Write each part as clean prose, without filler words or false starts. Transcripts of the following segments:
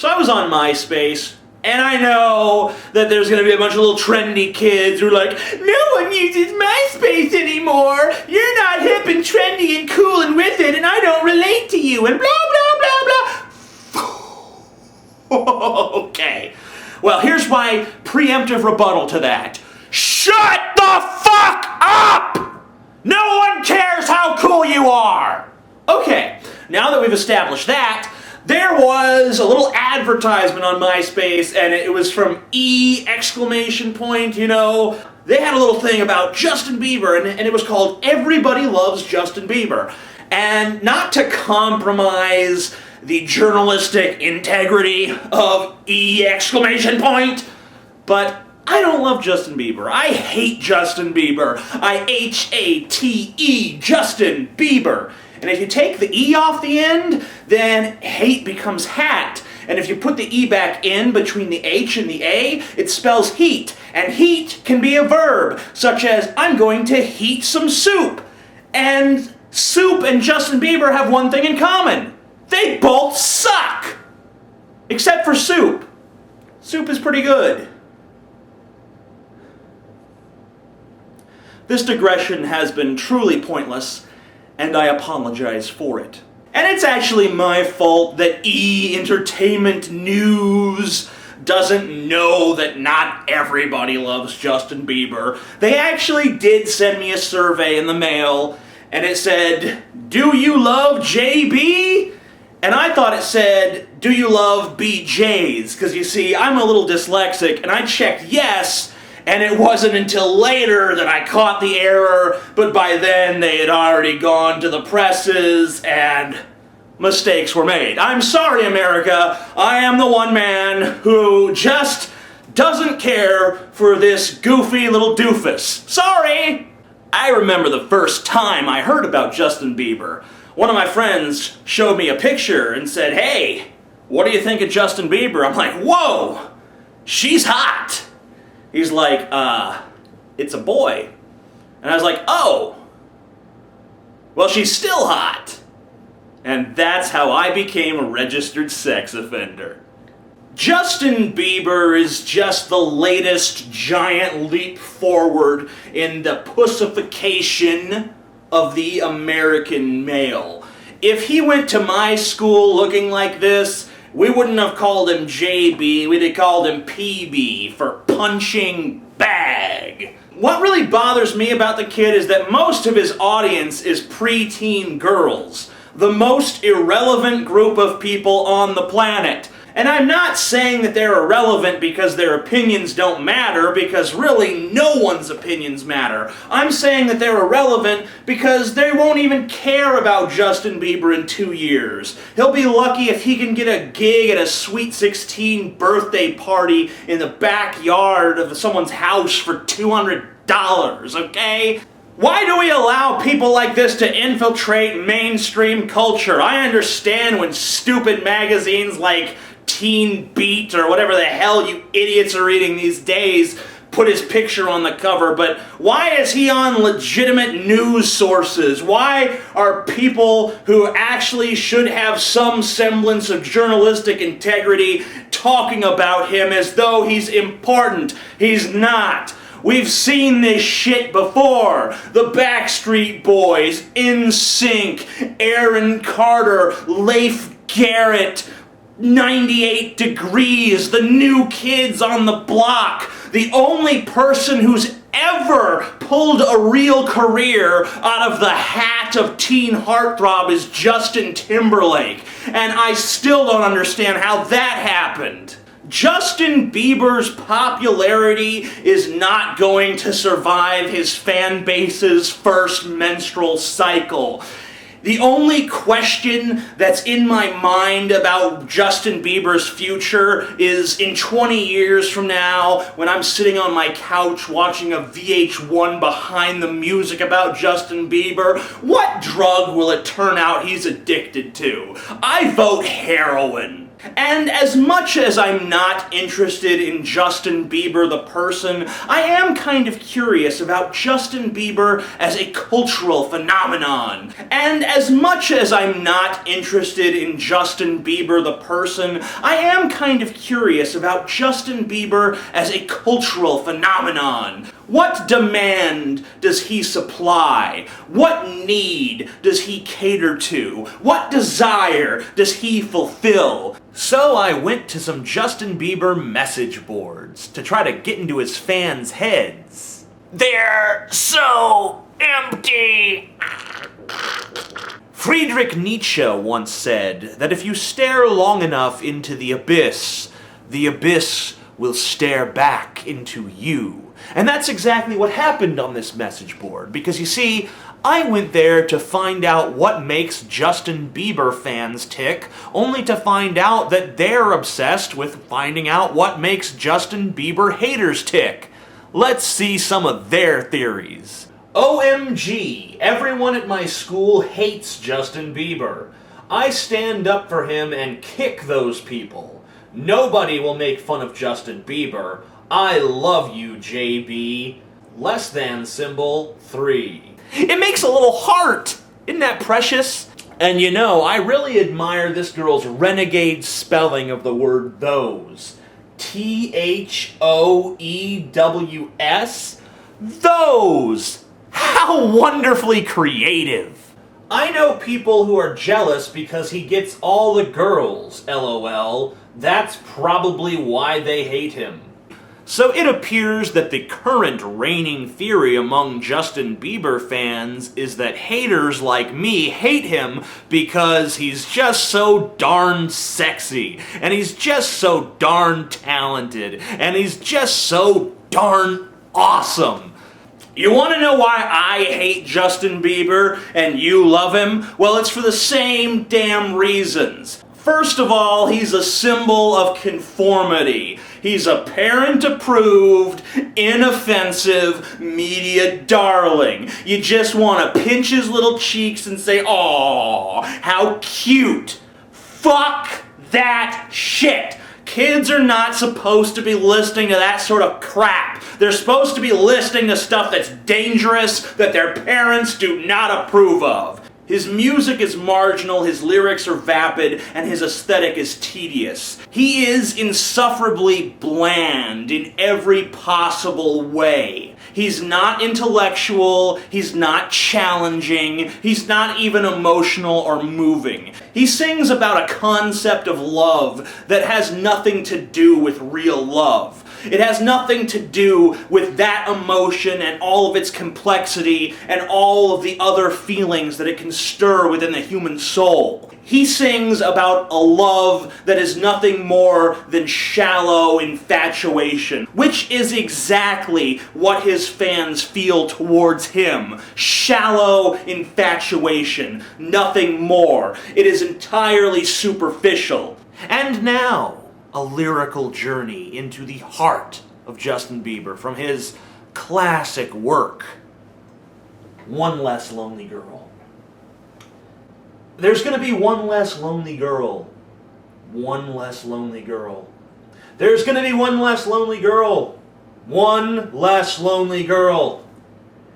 So I was on MySpace, and I know that there's going to be a bunch of little trendy kids who are like, no one uses MySpace anymore. You're not hip and trendy and cool and with it, and I don't relate to you, and blah, blah, blah, blah. Okay. Well, here's my preemptive rebuttal to that. Shut the fuck up! No one cares how cool you are! Okay, now that we've established that, there was a little advertisement on MySpace, and it was from E! You know. They had a little thing about Justin Bieber, and it was called Everybody Loves Justin Bieber. And not to compromise the journalistic integrity of E! But I don't love Justin Bieber. I hate Justin Bieber. I H-A-T-E, Justin Bieber. And if you take the E off the end, then hate becomes hat. And if you put the E back in between the H and the A, it spells heat. And heat can be a verb, such as, I'm going to heat some soup. And soup and Justin Bieber have one thing in common. They both suck. Except for soup. Soup is pretty good. This digression has been truly pointless, and I apologize for it. And it's actually my fault that E! Entertainment News doesn't know that not everybody loves Justin Bieber. They actually did send me a survey in the mail, and it said, do you love JB? And I thought it said, do you love BJs? Because you see, I'm a little dyslexic, and I checked yes, and it wasn't until later that I caught the error, but by then they had already gone to the presses, and mistakes were made. I'm sorry, America. I am the one man who just doesn't care for this goofy little doofus. Sorry! I remember the first time I heard about Justin Bieber. One of my friends showed me a picture and said, hey, what do you think of Justin Bieber? I'm like, whoa, she's hot. He's like, it's a boy. And I was like, oh, well, she's still hot. And that's how I became a registered sex offender. Justin Bieber is just the latest giant leap forward in the pussification of the American male. If he went to my school looking like this, we wouldn't have called him JB, we'd have called him PB for punching bag. What really bothers me about the kid is that most of his audience is preteen girls, the most irrelevant group of people on the planet. And I'm not saying that they're irrelevant because their opinions don't matter, because really no one's opinions matter. I'm saying that they're irrelevant because they won't even care about Justin Bieber in 2 years. He'll be lucky if he can get a gig at a Sweet 16 birthday party in the backyard of someone's house for $200, okay? Why do we allow people like this to infiltrate mainstream culture? I understand when stupid magazines like Teen Beat or whatever the hell you idiots are reading these days put his picture on the cover, but why is he on legitimate news sources? Why are people who actually should have some semblance of journalistic integrity talking about him as though he's important? He's not. We've seen this shit before. The Backstreet Boys, NSYNC, Aaron Carter, Leif Garrett, 98 Degrees, the New Kids on the Block. The only person who's ever pulled a real career out of the hat of teen heartthrob is Justin Timberlake. And I still don't understand how that happened. Justin Bieber's popularity is not going to survive his fan base's first menstrual cycle. The only question that's in my mind about Justin Bieber's future is in 20 years from now, when I'm sitting on my couch watching a VH1 Behind the Music about Justin Bieber, what drug will it turn out he's addicted to? I vote heroin. And as much as I'm not interested in Justin Bieber the person, I am kind of curious about Justin Bieber as a cultural phenomenon. And as much as I'm not interested in Justin Bieber the person, I am kind of curious about Justin Bieber as a cultural phenomenon. What demand does he supply? What need does he cater to? What desire does he fulfill? So I went to some Justin Bieber message boards to try to get into his fans' heads. They're so empty! Friedrich Nietzsche once said that if you stare long enough into the abyss will stare back into you. And that's exactly what happened on this message board, because you see, I went there to find out what makes Justin Bieber fans tick, only to find out that they're obsessed with finding out what makes Justin Bieber haters tick. Let's see some of their theories. OMG, everyone at my school hates Justin Bieber. I stand up for him and kick those people. Nobody will make fun of Justin Bieber. I love you, JB. Less than symbol 3. It makes a little heart! Isn't that precious? And you know, I really admire this girl's renegade spelling of the word those. Thoews? Those! How wonderfully creative! I know people who are jealous because he gets all the girls, LOL. That's probably why they hate him. So it appears that the current reigning theory among Justin Bieber fans is that haters like me hate him because he's just so darn sexy, and he's just so darn talented, and he's just so darn awesome. You want to know why I hate Justin Bieber and you love him? Well, it's for the same damn reasons. First of all, he's a symbol of conformity. He's a parent-approved, inoffensive media darling. You just want to pinch his little cheeks and say, "Aw, how cute." Fuck that shit. Kids are not supposed to be listening to that sort of crap. They're supposed to be listening to stuff that's dangerous, that their parents do not approve of. His music is marginal, his lyrics are vapid, and his aesthetic is tedious. He is insufferably bland in every possible way. He's not intellectual, he's not challenging, he's not even emotional or moving. He sings about a concept of love that has nothing to do with real love. It has nothing to do with that emotion and all of its complexity and all of the other feelings that it can stir within the human soul. He sings about a love that is nothing more than shallow infatuation, which is exactly what his fans feel towards him. Shallow infatuation, nothing more. It is entirely superficial. And now, a lyrical journey into the heart of Justin Bieber from his classic work, One Less Lonely Girl. There's gonna be one less lonely girl. One less lonely girl. There's gonna be one less lonely girl. One less lonely girl.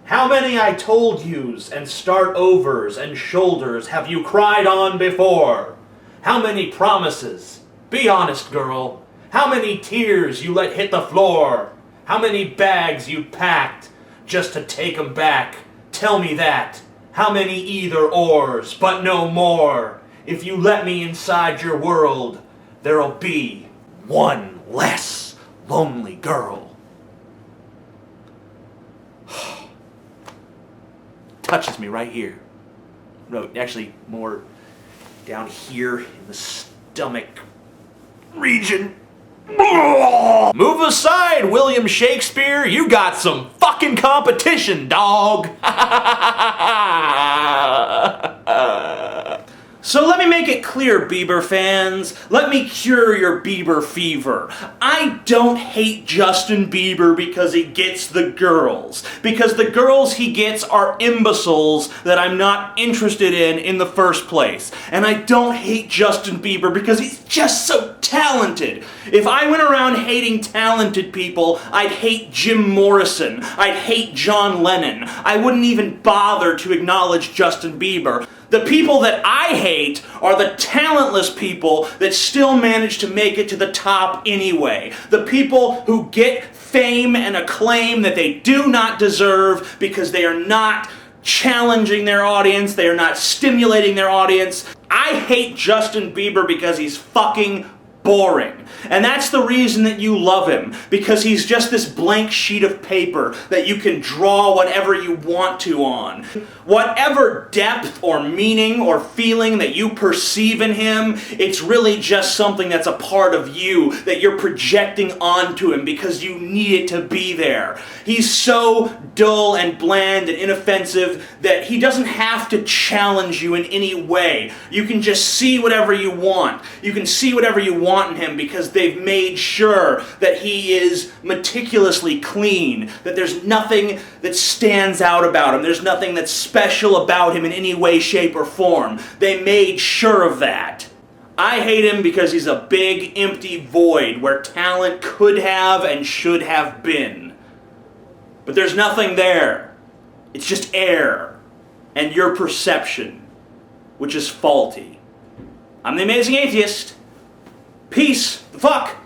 How many I told yous and start overs and shoulders have you cried on before? How many promises? Be honest, girl. How many tears you let hit the floor? How many bags you packed just to take 'em back? Tell me that. How many either-ors, but no more? If you let me inside your world, there'll be one less lonely girl. Touches me right here. No, actually more down here in the stomach region. Move aside, William Shakespeare. You got some fucking competition, dog. So let me make it clear, Bieber fans. Let me cure your Bieber fever. I don't hate Justin Bieber because he gets the girls. Because the girls he gets are imbeciles that I'm not interested in the first place. And I don't hate Justin Bieber because he's just so talented. If I went around hating talented people, I'd hate Jim Morrison. I'd hate John Lennon. I wouldn't even bother to acknowledge Justin Bieber. The people that I hate are the talentless people that still manage to make it to the top anyway. The people who get fame and acclaim that they do not deserve because they are not challenging their audience, they are not stimulating their audience. I hate Justin Bieber because he's fucking boring. And that's the reason that you love him, because he's just this blank sheet of paper that you can draw whatever you want to on. Whatever depth or meaning or feeling that you perceive in him, it's really just something that's a part of you that you're projecting onto him because you need it to be there. He's so dull and bland and inoffensive that he doesn't have to challenge you in any way. You can just see whatever you want. You can see whatever you want in him because they've made sure that he is meticulously clean, that there's nothing that stands out about him, there's nothing that's special about him in any way, shape, or form. They made sure of that. I hate him because he's a big, empty void where talent could have and should have been. But there's nothing there. It's just air and your perception, which is faulty. I'm the Amazing Atheist. Peace the fuck